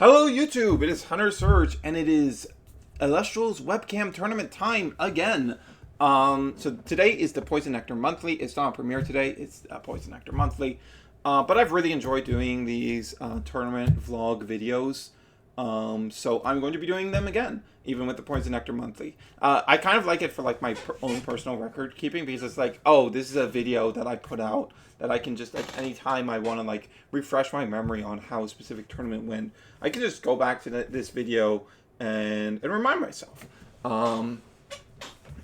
Hello YouTube, it is Hunter Surge, and it is Elestrals webcam tournament time again. So today is the Poison Nectar Monthly. It's not a premiere today, it's Poison Nectar Monthly. But I've really enjoyed doing these tournament vlog videos. So I'm going to be doing them again, even with the Poison Nectar Monthly. I kind of like it for like my own personal record keeping, because it's like, oh, this is a video that I put out that I can just, like, anytime I want to like refresh my memory on how a specific tournament went, I can just go back to this video and remind myself. I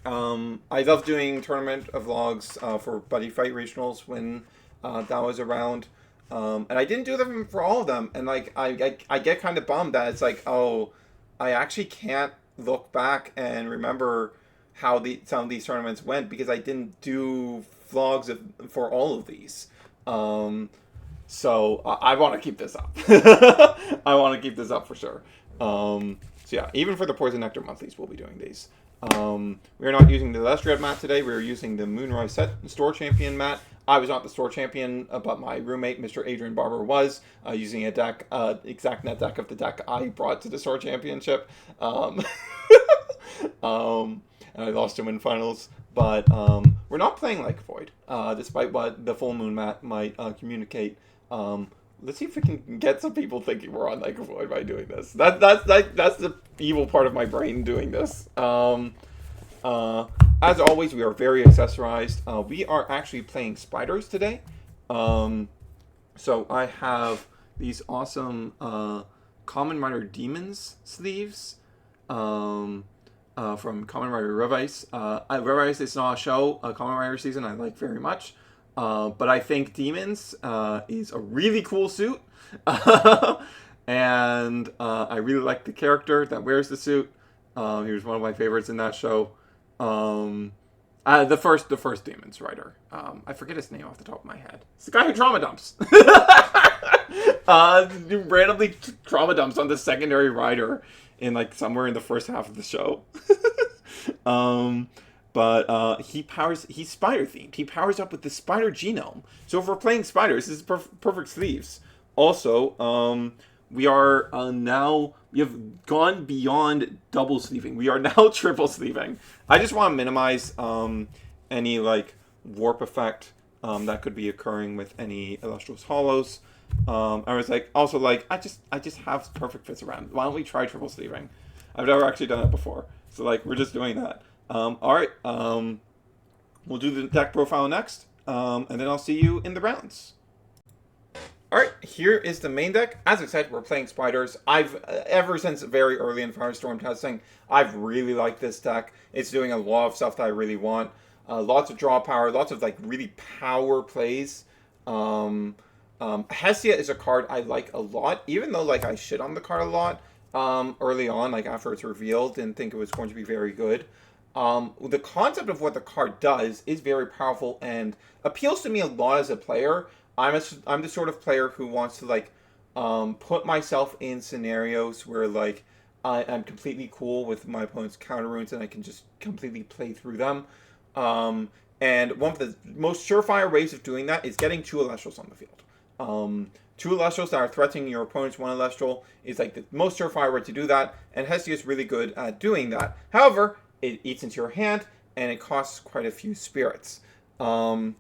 love doing tournament vlogs for Buddy Fight Regionals when that was around. And I didn't do them for all of them, and like I get kind of bummed that it's like, oh, I actually can't look back and remember how some of these tournaments went because I didn't do vlogs for all of these. So I want to keep this up. I want to keep this up for sure. So yeah, even for the Poison Nectar Monthlies, we'll be doing these. We are not using the Elestrals mat today. We are using the Moonrise Set Store Champion mat. I was not the store champion, but my roommate, Mr. Adrian Barber, was using a deck, exact net deck of the deck I brought to the store championship. And I lost him in finals. But we're not playing like Void, despite what the Full Moon mat might communicate. Let's see if we can get some people thinking we're on like Void by doing this. That's the evil part of my brain doing this. As always, we are very accessorized. We are actually playing spiders today. So I have these awesome Common Rider Demons sleeves from Common Rider Revice. Revice is not a show, a Common Rider season I like very much. But I think Demons is a really cool suit. And I really like the character that wears the suit. He was one of my favorites in that show. The first Demons writer. I forget his name off the top of my head. It's the guy who trauma dumps. Randomly trauma dumps on the secondary rider in like somewhere in the first half of the show. But he's spider themed. He powers up with the spider genome. So if we're playing spiders, this is perfect sleeves. Also, we are we have gone beyond double sleeving. We are now triple sleeving. I just want to minimize any like warp effect that could be occurring with any Elestrals Hollows. I was like, also like, I just have perfect fits around. Why don't we try triple sleeving? I've never actually done it before. So like, we're just doing that. Alright, we'll do the deck profile next, and then I'll see you in the rounds. Alright, here is the main deck. As I said, we're playing spiders. Ever since very early in Firestorm testing, I've really liked this deck. It's doing a lot of stuff that I really want. Lots of draw power, lots of like really power plays. Hestia is a card I like a lot, even though like I shit on the card a lot early on, like after it's revealed, didn't think it was going to be very good. The concept of what the card does is very powerful and appeals to me a lot as a player. I'm the sort of player who wants to like put myself in scenarios where like I'm completely cool with my opponent's counter runes and I can just completely play through them. And one of the most surefire ways of doing that is getting 2 Elestrals on the field. 2 Elestrals that are threatening your opponent's 1 Elestral is like the most surefire way to do that, and Hestia is really good at doing that. However, it eats into your hand, and it costs quite a few spirits. Spiders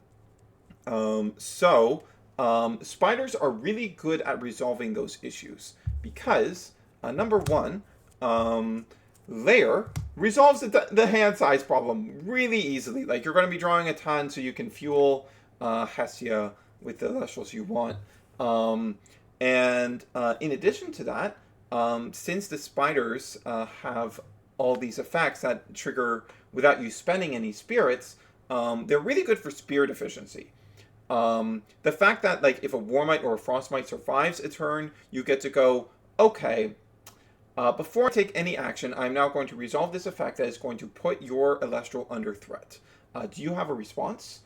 are really good at resolving those issues because, number one, Lair resolves the hand size problem really easily. Like, you're going to be drawing a ton, so you can fuel Hestia with the Elestrals you want. In addition to that, since the spiders have all these effects that trigger without you spending any spirits, they're really good for spirit efficiency. The fact that like if a Warmite or a Frostmite survives a turn, you get to go, okay, before I take any action, I'm now going to resolve this effect that is going to put your Elestral under threat. Do you have a response?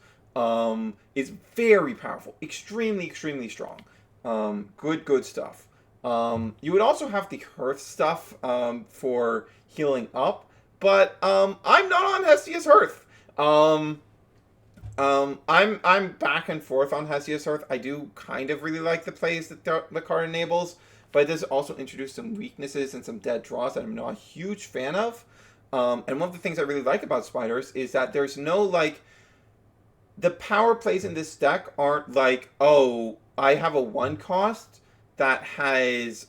It's very powerful, extremely strong. Good stuff. You would also have the Hearth stuff for healing up, but I'm not on Hestia's Hearth. I'm back and forth on Hestia's Hearth. I do kind of really like the plays that the card enables, but it does also introduce some weaknesses and some dead draws that I'm not a huge fan of. And one of the things I really like about spiders is that there's no like the power plays in this deck aren't like, oh, I have a 1 cost that has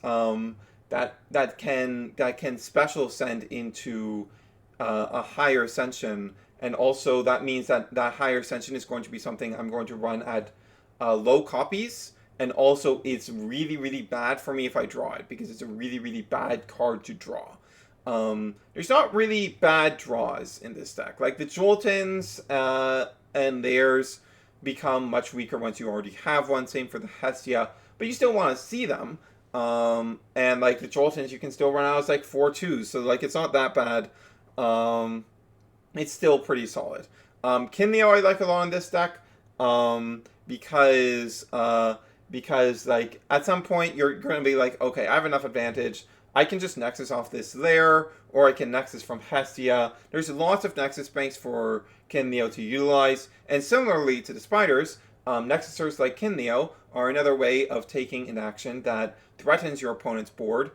that can special send into a higher ascension, and also that means that that higher ascension is going to be something I'm going to run at low copies, and also it's really really bad for me if I draw it because it's a really really bad card to draw. There's not really bad draws in this deck. Like the Joltons and theirs become much weaker once you already have one. Same for the Hestia, but you still want to see them. And like the Joltons, you can still run out as like 4/2s, so like it's not that bad. It's still pretty solid. Kinleo I like a lot in this deck because like at some point you're going to be like, okay, I have enough advantage. I can just Nexus off this layer, or I can Nexus from Hestia. There's lots of Nexus banks for Kinleo to utilize, and similarly to the spiders, Nexusers like Kinleo are another way of taking an action that threatens your opponent's board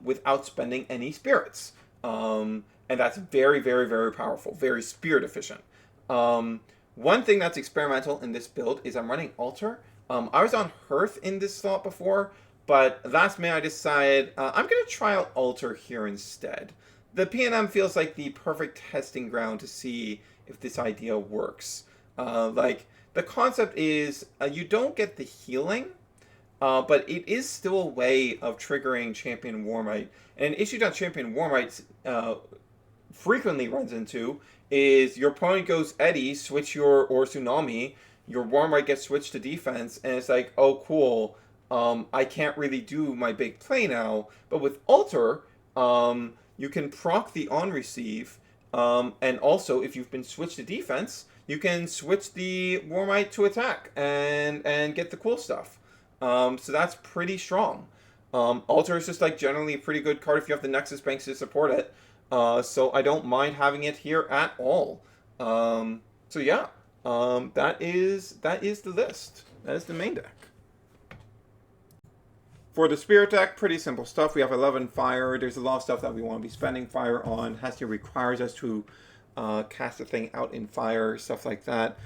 without spending any spirits. And that's very, very, very powerful, very spirit efficient. One thing that's experimental in this build is I'm running Altar. I was on Hearth in this slot before, but last minute I decided I'm going to try out Altar here instead. The PNM feels like the perfect testing ground to see if this idea works. Like, the concept is you don't get the healing, but it is still a way of triggering Champion Warmite. And an issue that Champion Warmite frequently runs into is your opponent goes Eddy, switch or Tsunami, your Warmite gets switched to defense, and it's like, oh cool, I can't really do my big play now. But with Altar, you can proc the on receive, and also if you've been switched to defense, you can switch the Warmite to attack and get the cool stuff. So that's pretty strong. Altar is just like generally a pretty good card if you have the Nexus banks to support it. So I don't mind having it here at all. So yeah, that is the list. That is the main deck. For the Spirit deck, pretty simple stuff. We have 11 fire. There's a lot of stuff that we want to be spending fire on. Hestia requires us to cast the thing out in fire, stuff like that.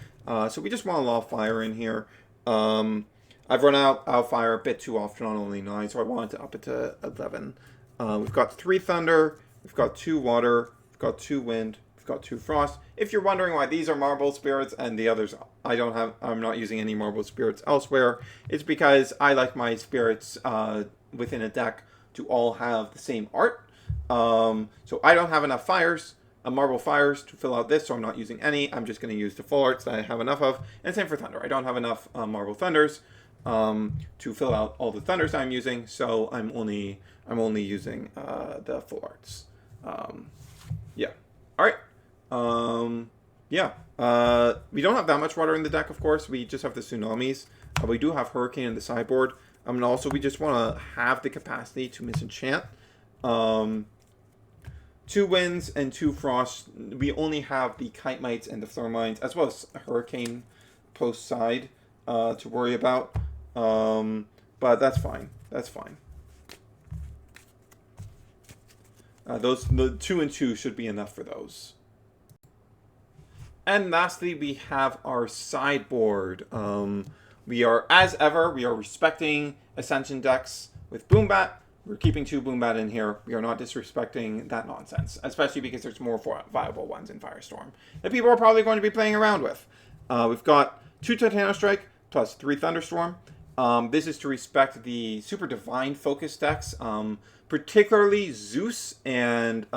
So we just want a lot of fire in here. I've run out fire a bit too often on only 9, so I wanted to up it to 11. We've got 3 thunder, we've got 2 water, we've got 2 wind, we've got 2 frost. If you're wondering why these are marble spirits and the others I'm not using any marble spirits elsewhere, it's because I like my spirits within a deck to all have the same art. So I don't have enough fires, marble fires to fill out this, so I'm not using any. I'm just going to use the full arts that I have enough of. And same for thunder. I don't have enough marble thunders to fill out all the thunders I'm using, so I'm only using the full arts. Yeah. All right. Yeah. We don't have that much water in the deck, of course. We just have the tsunamis. We do have Hurricane in the sideboard. And also we just want to have the capacity to misenchant. 2 winds and 2 frosts. We only have the Kite Mites and the Thermines, as well as Hurricane post side to worry about. But that's fine. That's fine. The 2 and 2 should be enough for those. And lastly, we have our sideboard. We are, as ever, we are respecting Ascension decks with Boombat. We're keeping 2 Boombat in here. We are not disrespecting that nonsense, especially because there's more viable ones in Firestorm that people are probably going to be playing around with. We've got 2 Titano Strike plus 3 Thunderstorm. This is to respect the Super Divine focus decks, particularly Zeus and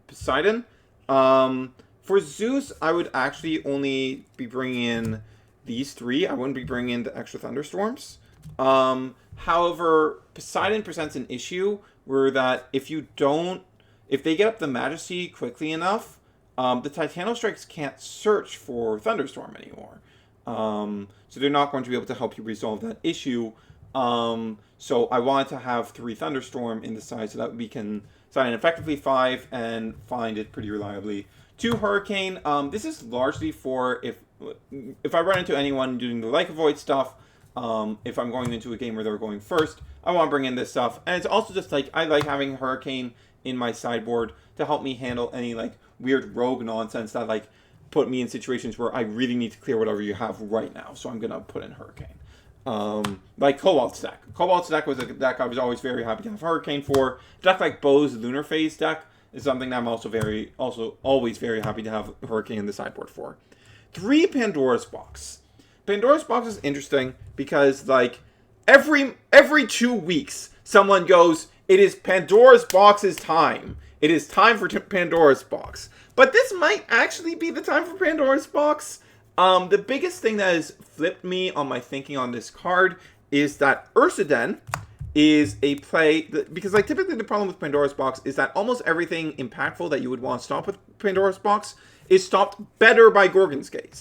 Poseidon. For Zeus, I would actually only be bringing in these 3. I wouldn't be bringing in the extra Thunderstorms. However, Poseidon presents an issue where that if they get up the Majesty quickly enough, the Titano Strikes can't search for Thunderstorm anymore. So they're not going to be able to help you resolve that issue. So I wanted to have 3 Thunderstorm in the side so that we can sign effectively 5 and find it pretty reliably. 2 Hurricane. This is largely for if I run into anyone doing the Like Avoid stuff, If I'm going into a game where they're going first, I want to bring in this stuff. And it's also just like, I like having Hurricane in my sideboard to help me handle any like weird rogue nonsense that like put me in situations where I really need to clear whatever you have right now. So I'm going to put in Hurricane. Like Cobalt Stack. Cobalt Stack was a deck I was always very happy to have Hurricane for. A deck like Bo's Lunar Phase deck is something that I'm also always very happy to have Hurricane in the sideboard for. 3 Pandora's Box. Pandora's Box is interesting because like every 2 weeks someone goes, it is Pandora's Box's time. It is time for Pandora's Box. But this might actually be the time for Pandora's Box. The biggest thing that has flipped me on my thinking on this card is that Ursaden is a play that, because like typically the problem with Pandora's Box is that almost everything impactful that you would want to stop with Pandora's Box is stopped better by Gorgon's Gaze.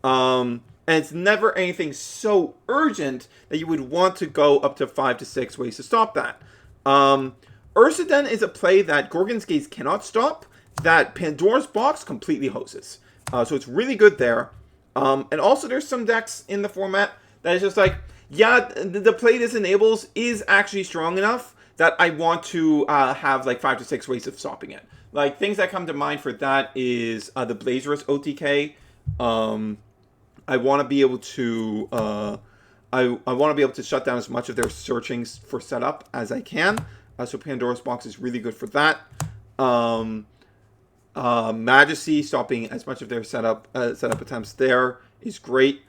And it's never anything so urgent that you would want to go up to 5 to 6 ways to stop that. Ursaden is a play that Gorgon's Gaze cannot stop, that Pandora's Box completely hoses. So it's really good there. And also there's some decks in the format that is just like, yeah, the play this enables is actually strong enough that I want to have like 5 to 6 ways of stopping it. Like things that come to mind for that is the Blazerous OTK. I want to be able to I want to be able to shut down as much of their searching for setup as I can. So Pandora's Box is really good for that. Majesty, stopping as much of their setup attempts there is great.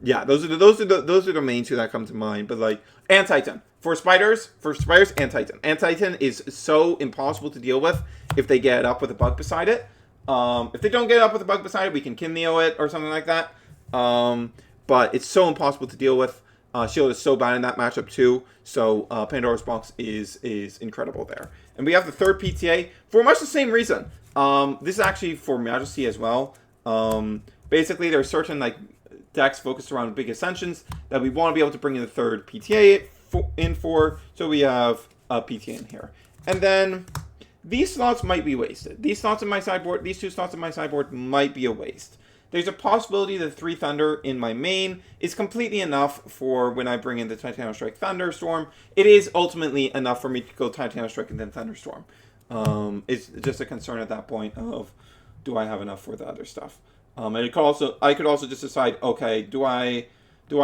Yeah, those are the main 2 that come to mind. But like, and Titan for spiders and Titan. And Titan is so impossible to deal with if they get it up with a bug beside it. If they don't get it up with a bug beside it, we can Kinleo it or something like that. But it's so impossible to deal with. Shield is so bad in that matchup too. So Pandora's Box is incredible there. And we have the 3rd PTA for much the same reason. This is actually for Majesty as well. Basically, there's certain like decks focused around big ascensions that we want to be able to bring in the 3rd PTA in for. So we have a PTA in here. And then these slots might be wasted. These 2 slots in my sideboard might be a waste. There's a possibility that 3 Thunder in my main is completely enough for when I bring in the Titano Strike Thunderstorm. It is ultimately enough for me to go Titano Strike and then Thunderstorm. It's just a concern at that point of, do I have enough for the other stuff? And I could also just decide, okay, do I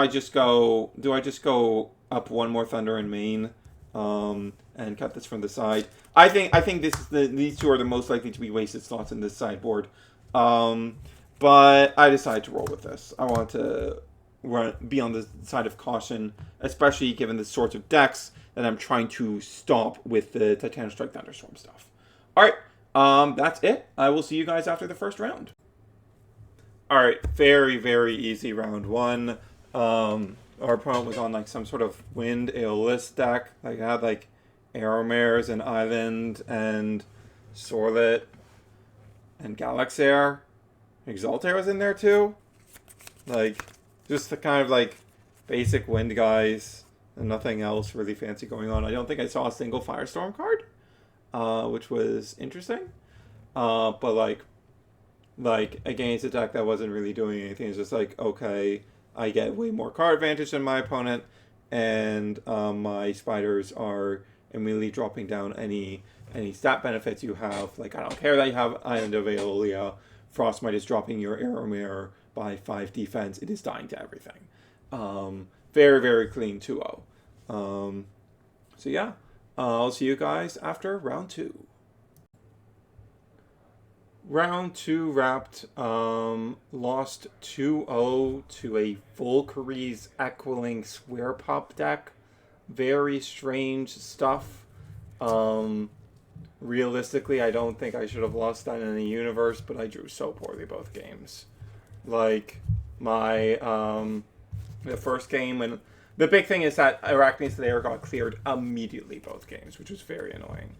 just go up 1 more Thunder in main, and cut this from the side? I think these 2 are the most likely to be wasted slots in this sideboard. But I decided to roll with this. I want to be on the side of caution, especially given the sorts of decks that I'm trying to stop with the Titano Strike Thunderstorm stuff. Alright, that's it. I will see you guys after the first round. Alright, very, very easy round 1. Our opponent was on like some sort of Wind Aeolus deck. Like, I had like Aeromares and Island and Sorlet and Galaxair. Exaltair was in there too. Like, just the kind of like basic wind guys and nothing else really fancy going on. I don't think I saw a single Firestorm card, which was interesting. But like against a deck that wasn't really doing anything, it's just like, okay, I get way more card advantage than my opponent, and my spiders are immediately dropping down any stat benefits you have. Like, I don't care that you have Island of Aeolia. Frostmite is dropping your Aeromare by 5 defense. It is dying to everything. Very, very clean 2-0. So yeah, I'll see you guys after round 2. Round 2 wrapped. Lost 2-0 to a Volcary's Equiling Square Pop deck. Very strange stuff. Realistically, I don't think I should have lost that in the universe, but I drew so poorly both games. Like, the first game, and the big thing is that Arachne's Lair got cleared immediately both games, which was very annoying.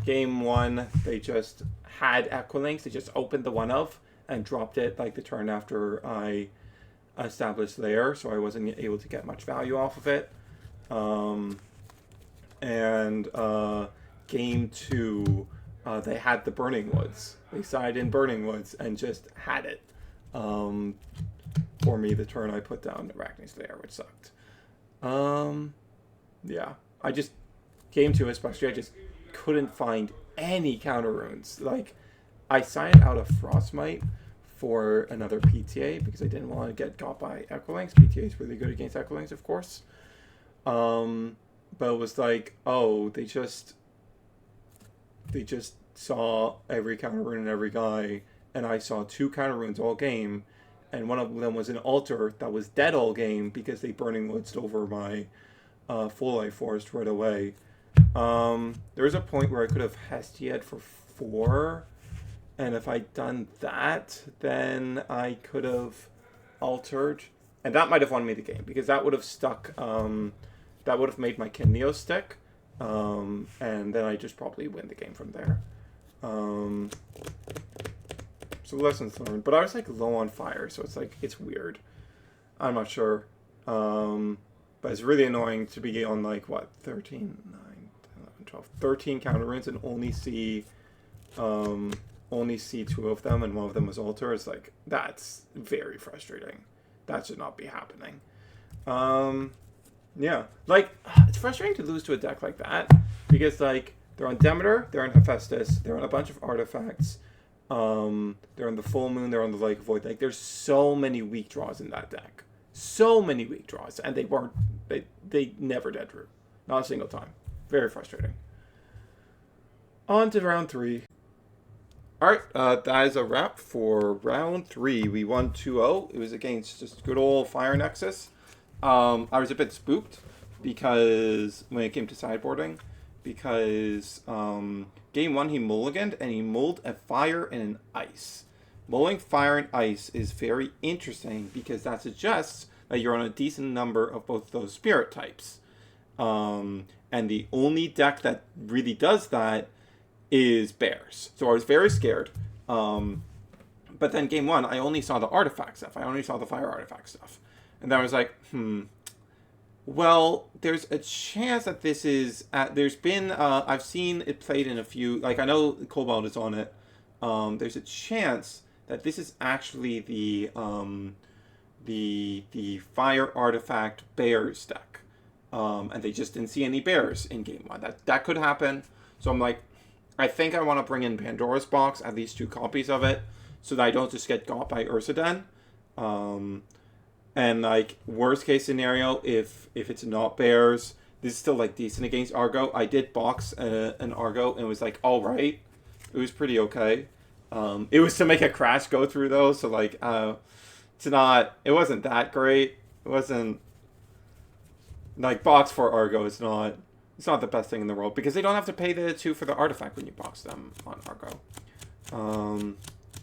Game 1, they just had Equilinks, they just opened the 1-of and dropped it like the turn after I established Lair, so I wasn't able to get much value off of it. Game 2, they had the Burning Woods. They sided in Burning Woods and just had it. for me the turn I put down Arachne's Lair, which sucked. Yeah. I just, game 2 especially, I just couldn't find any counter runes. Like, I signed out of Frostmite for another PTA because I didn't want to get got by Echolinks. PTA is really good against Echolinks, of course. But it was like, oh, they just saw every counter rune in every guy, and I saw 2 counter runes all game, and one of them was an altar that was dead all game because they Burning Woodsed over my Full Life Forest right away. There was a point where I could have Hestiad for 4, and if I'd done that, then I could have altered, and that might have won me the game because that would have stuck. That would have made my Kineo stick, and then I just probably win the game from there. So lessons learned, but I was like low on fire, so it's like it's weird. I'm not sure, but it's really annoying to be on like what 13, 9, 10, 11, 12, 13 counter runes and only see 2 of them, and one of them was altar. It's like that's very frustrating. That should not be happening. Yeah, like it's frustrating to lose to a deck like that because like they're on Demeter, they're on Hephaestus, they're on a bunch of artifacts. They're on the Full Moon, they're on the Lake Void. Like there's so many weak draws in that deck, so many weak draws, and they never dead drew, not a single time. Very frustrating. On to round 3. All right, that is a wrap for round 3. We won 2-0. It was against just good old Fire Nexus. I was a bit spooked because when it came to sideboarding, because game 1 he mulliganed and he mulled a fire and an ice. Mulling fire and ice is very interesting because that suggests that you're on a decent number of both those spirit types. And the only deck that really does that is bears. So I was very scared. But then game 1, I only saw the artifact stuff. I only saw the fire artifact stuff. And then I was like, well, there's a chance that this is, there's been, I've seen it played in a few, like I know Cobalt is on it. There's a chance that this is actually the fire artifact bears deck. And they just didn't see any bears in game 1. That could happen. So I'm like, I think I want to bring in Pandora's Box, at least 2 copies of it, so that I don't just get got by Ursaden. And like worst case scenario, if it's not bears, this is still like decent against Argo. I did box an Argo and it was like all right. It was pretty okay. It was to make a crash go through though, so like it wasn't that great. It wasn't like box for Argo. It's not the best thing in the world because they don't have to pay the 2 for the artifact when you box them on Argo.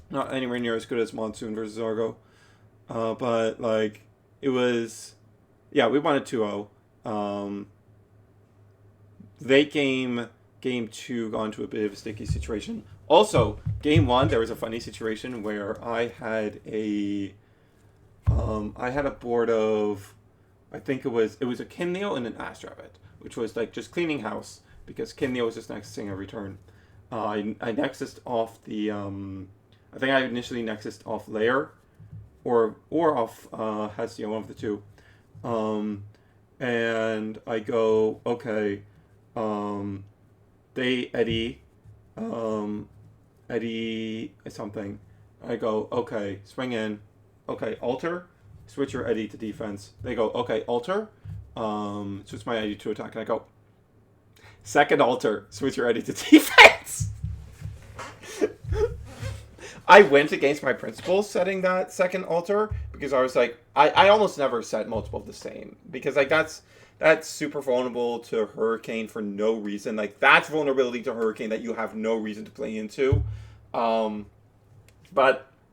Not anywhere near as good as Monsoon versus Argo. But like it was, yeah, we won it 2-0. Late game 2 got into a bit of a sticky situation. Also, game 1 there was a funny situation where I had a board of, I think it was a Kineo and an Astrabbit, which was like just cleaning house because Kineo was just nexusing every turn. I nexused off the I think I initially nexused off Lair. Or off Hestia, one of the 2. And I go, okay, they Eddie something. I go, okay, swing in. Okay, alter, switch your Eddie to defense. They go, okay, alter, switch my Eddie to attack. And I go, second alter, switch your Eddie to defense. I went against my principles setting that second altar because I was like, I almost never set multiple of the same because like that's super vulnerable to Hurricane for no reason. Like that's vulnerability to Hurricane that you have no reason to play into. But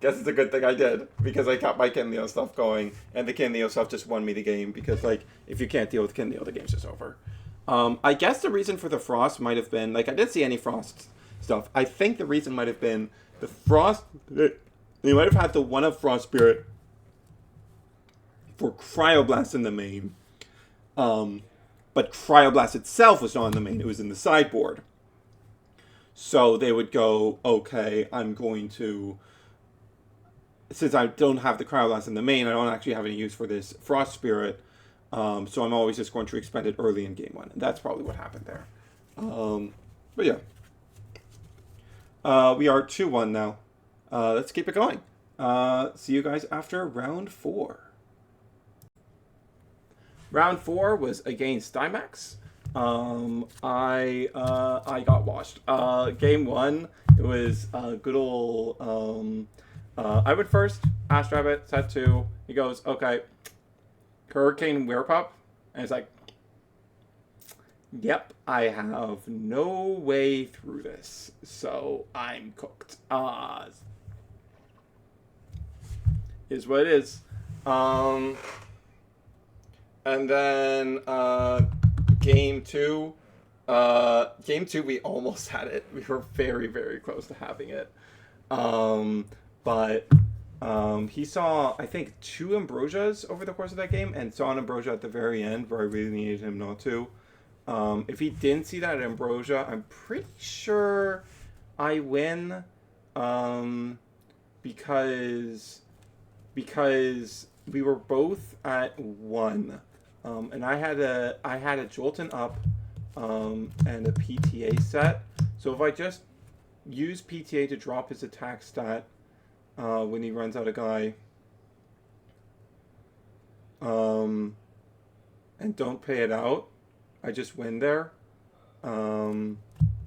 guess it's a good thing I did because I kept my Kineo stuff going and the Kineo stuff just won me the game because like if you can't deal with Kineo, the game's just over. I guess the reason for the Frost might have been, like I didn't see any Frost stuff. I think the reason might have been the Frost, they might have had the 1-of Frost Spirit for Cryoblast in the main. But Cryoblast itself was not in the main, it was in the sideboard. So they would go, okay, I'm going to since I don't have the Cryoblast in the main, I don't actually have any use for this Frost Spirit. So I'm always just going to expend it early in game 1. And that's probably what happened there. But yeah. We are 2-1 now. Let's keep it going. See you guys after round 4. Round 4 was against Dimax. I got washed. Game 1, it was good old. I went first. Ash Rabbit set 2. He goes, okay. Hurricane Werepup, and it's like, yep, I have no way through this, so I'm cooked. Is what it is. And then game 2. Game 2, we almost had it. We were very, very close to having it. But he saw, I think, 2 Ambrosias over the course of that game, and saw an Ambrosia at the very end where I really needed him not to. If he didn't see that Ambrosia, I'm pretty sure I win, because we were both at 1, and I had a Jolton up, and a PTA set. So if I just use PTA to drop his attack stat when he runs out of guy, and don't pay it out, I just win there. In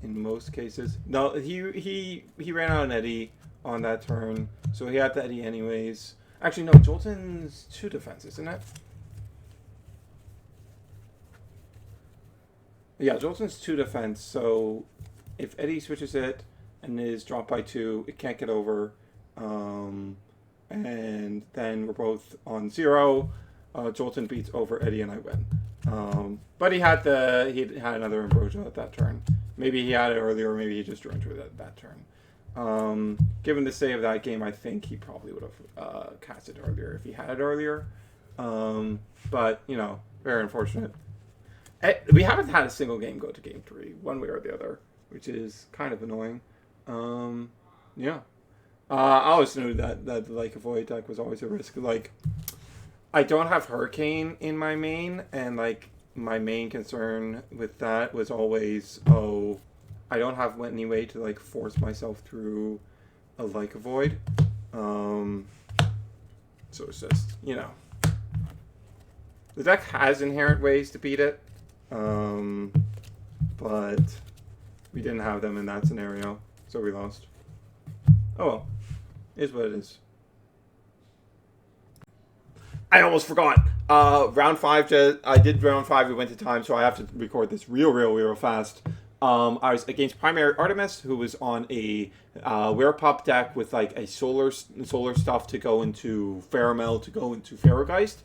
most cases, no, he ran out an Eddie on that turn, so he had the Eddie anyways. Actually, no, Jolton's 2 defense, isn't it? Yeah, Jolton's 2 defense, so if Eddie switches it and is dropped by 2, it can't get over. And then we're both on 0. Jolton beats over Eddie and I win. But he had another Ambrosia at that turn. Maybe he had it earlier, or maybe he just drew into it at that turn. Given the state of that game, I think he probably would have cast it earlier if he had it earlier. But, very unfortunate. We haven't had a single game go to game 3, one way or the other, which is kind of annoying. Yeah. I always knew that the Avoid deck was always a risk. I don't have Hurricane in my main, and my main concern with that was always, I don't have any way to force myself through a Avoid. So it's just, the deck has inherent ways to beat it, but we didn't have them in that scenario, so we lost. Oh well, is what it is. I almost forgot. Round 5, I did round 5, we went to time, so I have to record this real fast. I was against Primary Artemis, who was on a Werepop deck with a solar stuff to go into Pheramel, to go into Ferrogeist,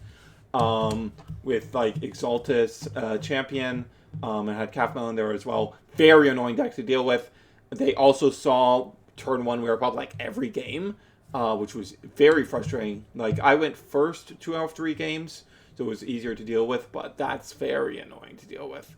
with Exaltus Champion, and had Calfmel in there as well. Very annoying deck to deal with. They also saw turn 1 Werepop every game, which was very frustrating. I went first 2 out of 3 games, so it was easier to deal with, but that's very annoying to deal with.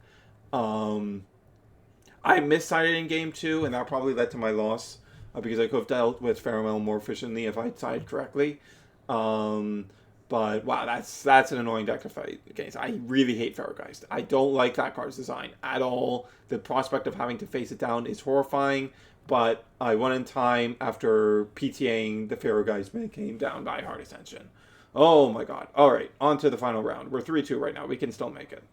I missided in game 2, and that probably led to my loss, because I could have dealt with Pheramel more efficiently if I had sided correctly. But wow, that's an annoying deck to fight against. I really hate Ferrogeist. I don't like that card's design at all. The prospect of having to face it down is horrifying, but I won in time after PTAing the Ferrogeist when it came down by Hard Ascension. Oh my god. Alright, on to the final round. We're 3-2 right now. We can still make it.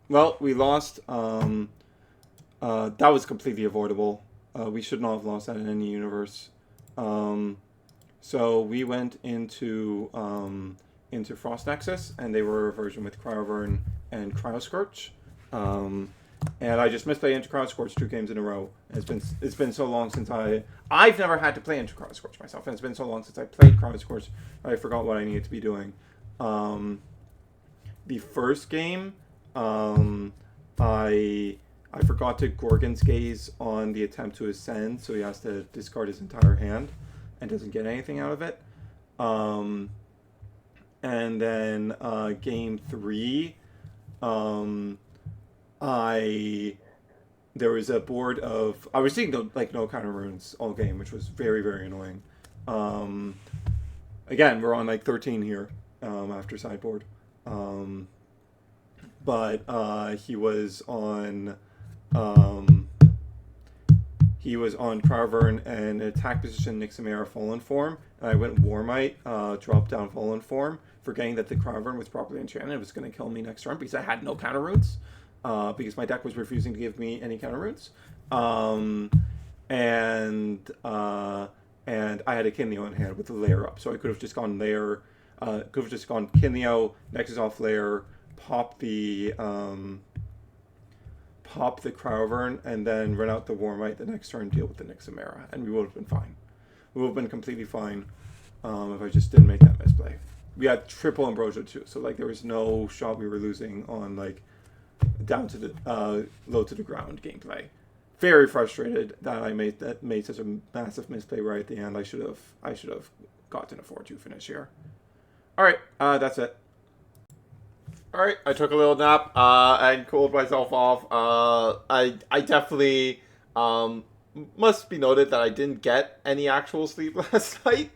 Well, we lost. That was completely avoidable. We should not have lost that in any universe. So we went into Frost Nexus, and they were a version with Cryoburn and Cryoscorch. And I just misplayed into Cryoscorch 2 games in a row. It's been so long since I've never had to play into Cryoscorch myself, and it's been so long since I played Cryoscorch, I forgot what I needed to be doing. The first game, I forgot to Gorgon's Gaze on the attempt to ascend, so he has to discard his entire hand and doesn't get anything out of it. And then game 3, there was a board of, I was seeing no counter runes all game, which was very, very annoying. Um, Again, we're on like 13 here after sideboard. Um, but um, he was on Carvern and attack position Nixamera Fallen Form. And I went Warmite, drop down Fallen Form, forgetting that the Carvern was properly enchanted. It was going to kill me next turn because I had no counter runes. Because my deck was refusing to give me any counter runes. Um, and I had a Kineo in hand with the layer up, so I could have just gone layer, could have just gone Kineo, Nexus off layer, pop the Crowvern, and then run out the Warmite the next turn, deal with the Nixamera, and we would have been fine. We would have been completely fine if I just didn't make that misplay. We had triple Ambrosia too, so like there was no shot we were losing on like down to the low to the ground gameplay. Very frustrated that I made such a massive misplay right at the end. I should have gotten a 4-2 finish here. All right, that's it. All right, I took a little nap and cooled myself off. I definitely must be noted that I didn't get any actual sleep last night,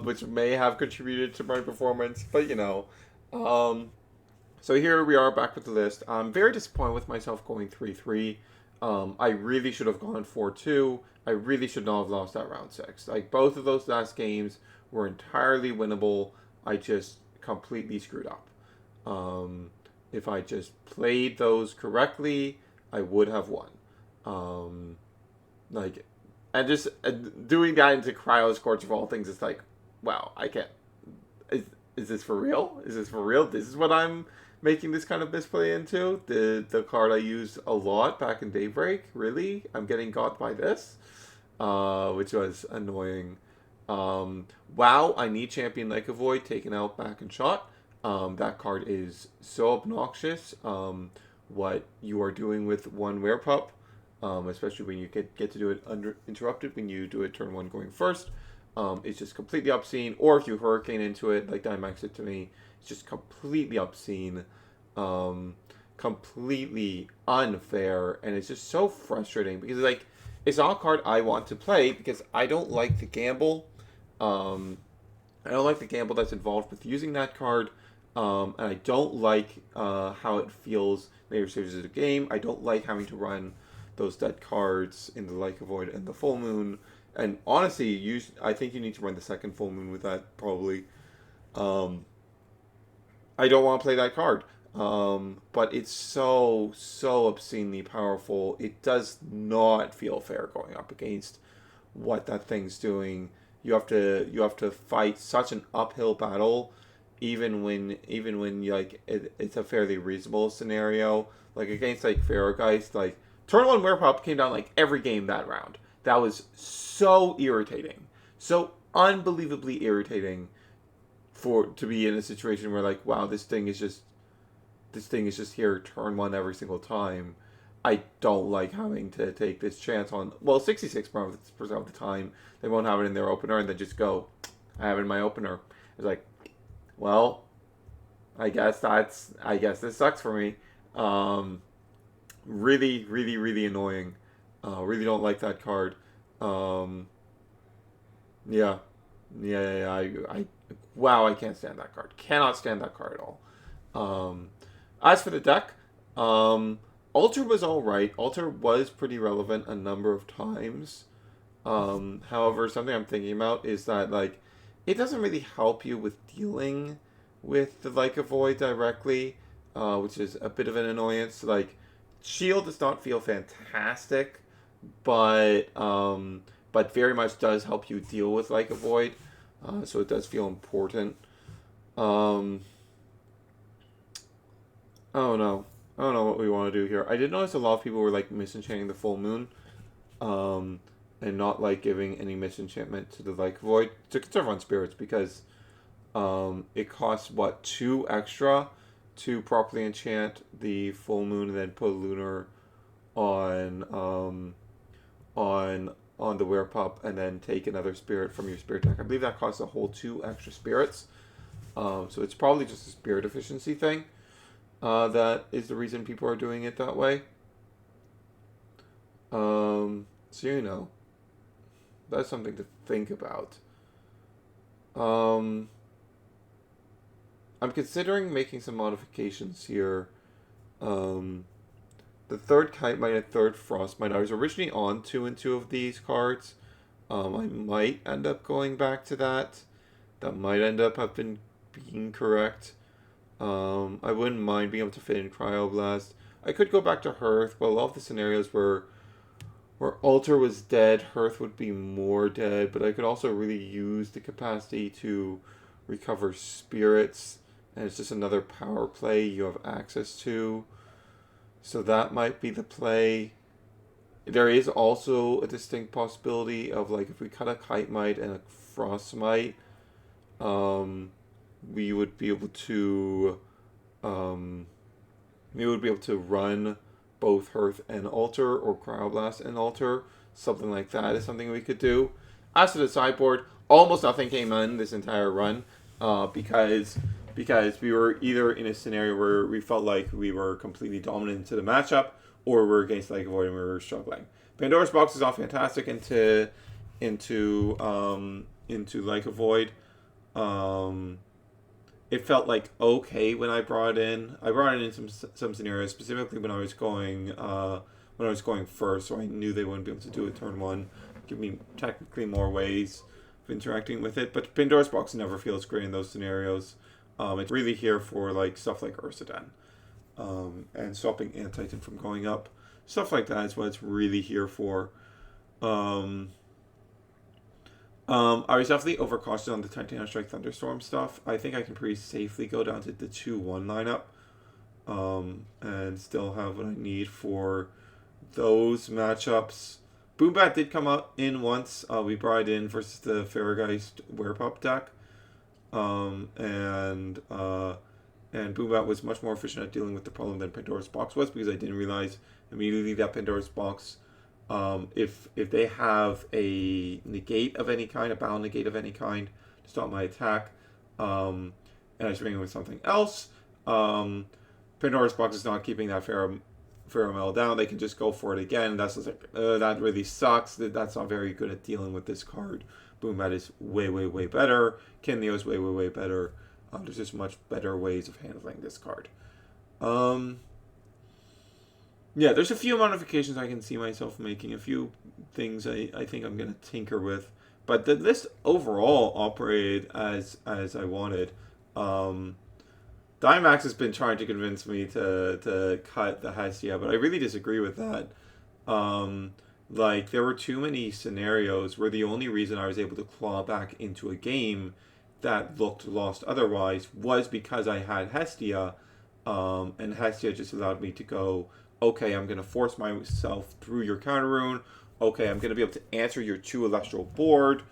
which may have contributed to my performance. But um, so here we are back with the list. I'm very disappointed with myself going 3-3. I really should have gone 4-2. I really should not have lost that round 6. Like both of those last games were entirely winnable. I just completely screwed up. If I just played those correctly, I would have won. Um, like, and just doing that into Cryo Scorch of all things, it's like, wow, I can't. Is this for real? Is this for real? This is what I'm making this kind of misplay into? The card I used a lot back in Daybreak? Really? I'm getting got by this? Which was annoying. Wow, I need Champion Like a Void taken out back and shot. That card is so obnoxious. What you are doing with one Werepup, especially when you get to do it uninterrupted, when you do it turn 1 going first, it's just completely obscene. Or if you Hurricane into it, like Dynamax it to me, it's just completely obscene, completely unfair, and it's just so frustrating because like it's not a card I want to play because I don't like the gamble. I don't like the gamble that's involved with using that card. And I don't like how it feels later stages of the game. I don't like having to run those dead cards in the Like a Void and the Full Moon. And honestly, I think you need to run the second Full Moon with that probably. Um, I don't want to play that card. But it's so obscenely powerful. It does not feel fair going up against what that thing's doing. You have to fight such an uphill battle, even when it's a fairly reasonable scenario. Like against like Pharaohgeist, like turn 1 Werepop came down like every game that round. That was so irritating, so unbelievably irritating for to be in a situation where like wow this thing is just here turn 1 every single time. I don't like having to take this chance on, well, 66% of the time they won't have it in their opener and then just go, I have it in my opener. It's like, well, I guess this sucks for me. Um, Really, really, really annoying. Really don't like that card. Um, yeah, yeah. Wow, I can't stand that card. Cannot stand that card at all. Um, as for the deck, um, Alter was all right. Alter was pretty relevant a number of times. However, something I'm thinking about is that like it doesn't really help you with dealing with the Like a Void directly, which is a bit of an annoyance. Like Shield does not feel fantastic, but very much does help you deal with Like a Void. So it does feel important. Um, I don't know. I don't know what we want to do here. I did notice a lot of people were like misenchanting the full moon, um, and not like giving any misenchantment to the like void to conserve on spirits because it costs what 2 extra to properly enchant the full moon and then put lunar on on the werepup and then take another spirit from your spirit deck. I believe that costs a whole 2 extra spirits. So it's probably just a spirit efficiency thing. That is the reason people are doing it that way. So That's something to think about. I'm considering making some modifications here. The third Kite Might and third Frost Might. I was originally on 2 and 2 of these cards. I might end up going back to that. That might end up being correct. I wouldn't mind being able to fit in Cryoblast. I could go back to Hearth, but a lot of the scenarios where Altar was dead, Hearth would be more dead, but I could also really use the capacity to recover spirits, and it's just another power play you have access to. So that might be the play. There is also a distinct possibility of, like, if we cut a Kite Might and a Frost Might, we would be able to run both Hearth and Altar, or Cryoblast and Altar. Something like that is something we could do. As to the sideboard, almost nothing came in this entire run, because we were either in a scenario where we felt like we were completely dominant into the matchup, or we're against Lake of Void and we were struggling. Pandora's Box is all fantastic into Lake of Void. It felt like okay when I brought it in. I brought it in some scenarios, specifically when I was going first, so I knew they wouldn't be able to do it turn one. Give me technically more ways of interacting with it, but Pandora's Box never feels great in those scenarios. It's really here for like stuff like Ursaden, and stopping Antitan from going up. Stuff like that is what it's really here for. I was definitely overcautious on the Titanic Strike Thunderstorm stuff. I think I can pretty safely go down to the 2-1 lineup, and still have what I need for those matchups. Boombat did come up in once. We brought it in versus the Farrageist Werepup deck, and Boombat was much more efficient at dealing with the problem than Pandora's Box was, because I didn't realize immediately that Pandora's Box, if they have a negate of any kind, a battle negate of any kind, to stop my attack, and I swing it with something else, Pandora's Box is not keeping that Pheromel down. They can just go for it again. That's just like, that really sucks. That's not very good at dealing with this card. Boombat is way, way, way better. Kinleo is way, way, way better. There's just much better ways of handling this card. Yeah, there's a few modifications I can see myself making. A few things I think I'm going to tinker with. But the list overall operated as I wanted. Dynamax has been trying to convince me to cut the Hestia, but I really disagree with that. Like, there were too many scenarios where the only reason I was able to claw back into a game that looked lost otherwise was because I had Hestia, and Hestia just allowed me to go, okay, I'm going to force myself through your counter rune, okay, I'm going to be able to answer your 2 Elestral board,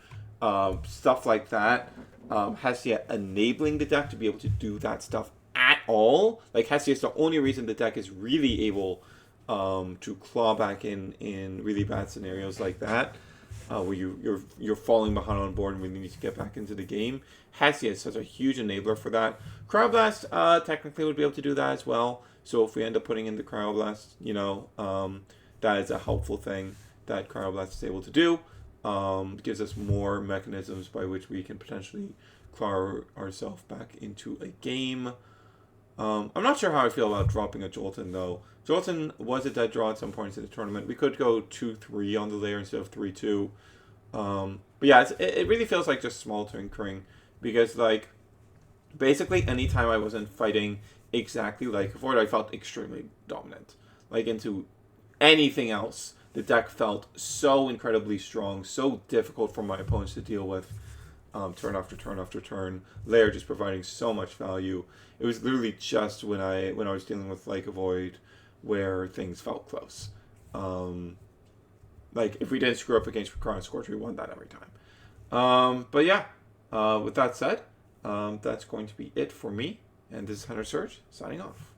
stuff like that. Hestia enabling the deck to be able to do that stuff at all. Like, Hestia is the only reason the deck is really able to claw back in really bad scenarios like that, where you're falling behind on board and really need to get back into the game. Hestia is such a huge enabler for that. Cryoblast technically would be able to do that as well. So if we end up putting in the Cryoblast, that is a helpful thing that Cryoblast is able to do. It gives us more mechanisms by which we can potentially claw ourselves back into a game. I'm not sure how I feel about dropping a Jolton, though. Jolton was a dead draw at some points in the tournament. We could go 2-3 on the layer instead of 3-2. But yeah, it really feels like just small tinkering. Because, like, basically anytime I wasn't fighting exactly like Void, I felt extremely dominant. Like, into anything else, the deck felt so incredibly strong, so difficult for my opponents to deal with, turn after turn after turn. Lair just providing so much value. It was literally just when I was dealing with Like a Void where things felt close. Like, if we didn't screw up against Chrono Scorch, we won that every time. But yeah, with that said, that's going to be it for me. And this is Hunter Surge, signing off.